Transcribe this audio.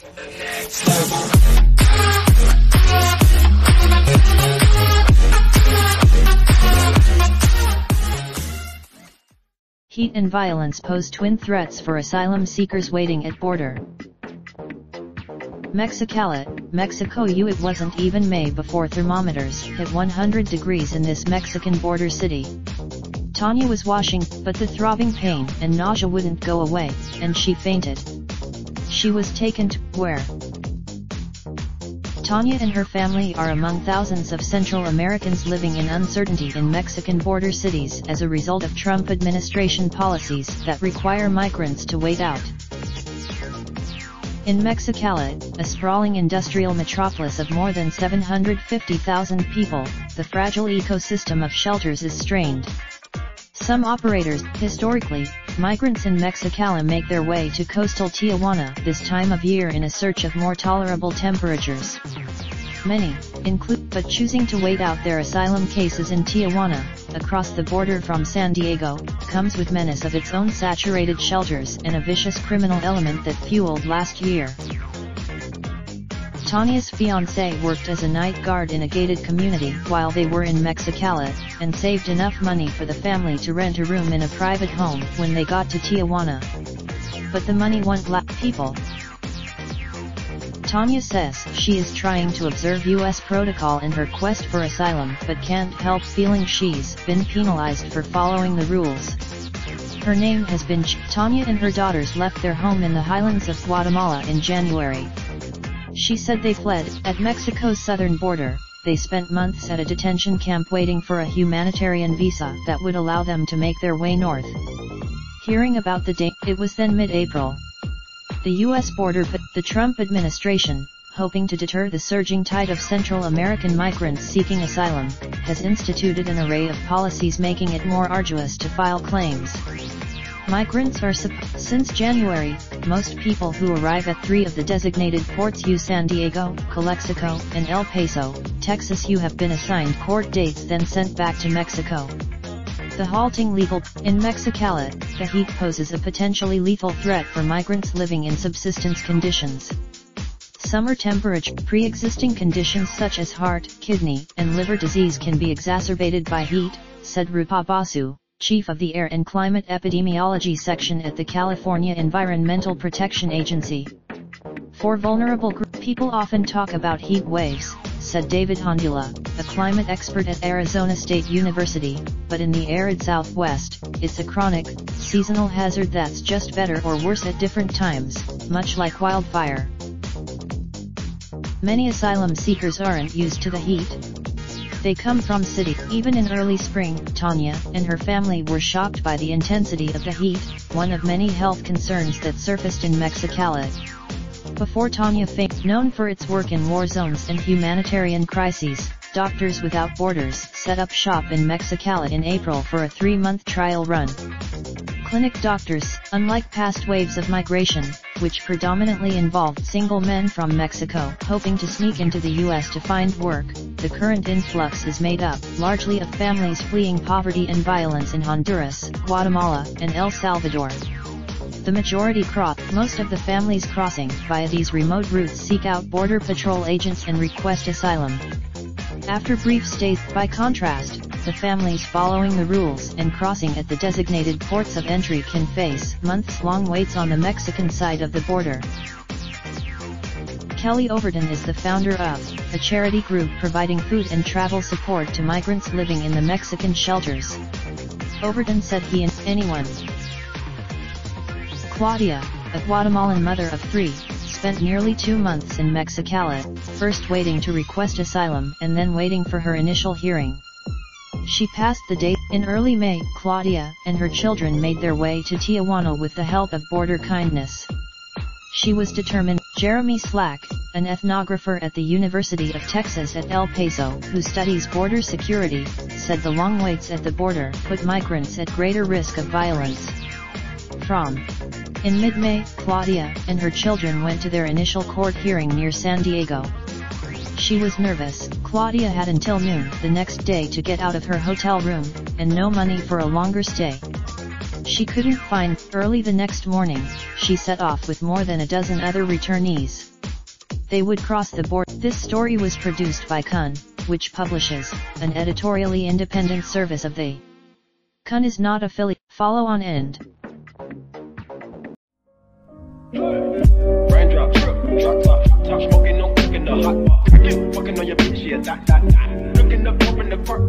Heat and violence pose twin threats for asylum seekers waiting at border. Mexicali, Mexico. It wasn't even May before thermometers hit 100 degrees in this Mexican border city. Tanya was washing, but the throbbing pain and nausea wouldn't go away, and she fainted. She was taken to where? Tanya and her family are among thousands of Central Americans living in uncertainty in Mexican border cities as a result of Trump administration policies that require migrants to wait out. In Mexicali, a sprawling industrial metropolis of more than 750,000 people, the fragile ecosystem of shelters is strained. Some operators, historically, migrants in Mexicali make their way to coastal Tijuana this time of year in a search of more tolerable temperatures. Many, but choosing to wait out their asylum cases in Tijuana, across the border from San Diego, comes with menace of its own saturated shelters and a vicious criminal element that fueled last year. Tanya's fiancé worked as a night guard in a gated community while they were in Mexicali, and saved enough money for the family to rent a room in a private home when they got to Tijuana. But the money won't last people. Tanya says she is trying to observe U.S. protocol in her quest for asylum but can't help feeling she's been penalized for following the rules. Her name has been Tanya and her daughters left their home in the highlands of Guatemala in January. She said they fled. At Mexico's southern border, they spent months at a detention camp waiting for a humanitarian visa that would allow them to make their way north. Hearing about the date, it was then mid-April. The U.S. border, the Trump administration, hoping to deter the surging tide of Central American migrants seeking asylum, has instituted an array of policies making it more arduous to file claims. Migrants are since January, most people who arrive at 3 of the designated ports San Diego, Calexico, and El Paso, Texas have been assigned court dates then sent back to Mexico. The halting legal in Mexicali, the heat poses a potentially lethal threat for migrants living in subsistence conditions. Summer temperature, pre-existing conditions such as heart, kidney, and liver disease can be exacerbated by heat, said Rupa Basu, chief of the Air and Climate Epidemiology section at the California Environmental Protection Agency. For vulnerable groups, people often talk about heat waves, said David Hondula, a climate expert at Arizona State University, but in the arid Southwest, it's a chronic, seasonal hazard that's just better or worse at different times, much like wildfire. Many asylum seekers aren't used to the heat. They come from city. Even in early spring, Tanya and her family were shocked by the intensity of the heat, one of many health concerns that surfaced in Mexicali. Before Tanya fainted, known for its work in war zones and humanitarian crises, Doctors Without Borders set up shop in Mexicali in April for a 3-month trial run. Clinic doctors, unlike past waves of migration, which predominantly involved single men from Mexico hoping to sneak into the U.S. to find work, the current influx is made up largely of families fleeing poverty and violence in Honduras, Guatemala, and El Salvador. The majority most of the families crossing via these remote routes seek out Border Patrol agents and request asylum. After brief stays, by contrast, the families following the rules and crossing at the designated ports of entry can face months-long waits on the Mexican side of the border. Kelly Overton is the founder of a charity group providing food and travel support to migrants living in the Mexican shelters. Overton said he and anyone. Claudia, a Guatemalan mother of 3, spent nearly 2 months in Mexicali, first waiting to request asylum and then waiting for her initial hearing. She passed the date. In early May, Claudia and her children made their way to Tijuana with the help of Border Kindness. She was determined. Jeremy Slack, an ethnographer at the University of Texas at El Paso who studies border security, said the long waits at the border put migrants at greater risk of violence. In mid-May, Claudia and her children went to their initial court hearing near San Diego. She was nervous. Claudia had until noon the next day to get out of her hotel room, and no money for a longer stay. She couldn't find. Early the next morning, she set off with more than a dozen other returnees. they would cross the board. This story was produced by Kun, which publishes, an editorially independent service of the Kun is not affiliate. Follow on end. Raindrop, drop top, smoking, no cooking the hot pot. Fucking on your bitch, yeah, that. Looking up, open the park.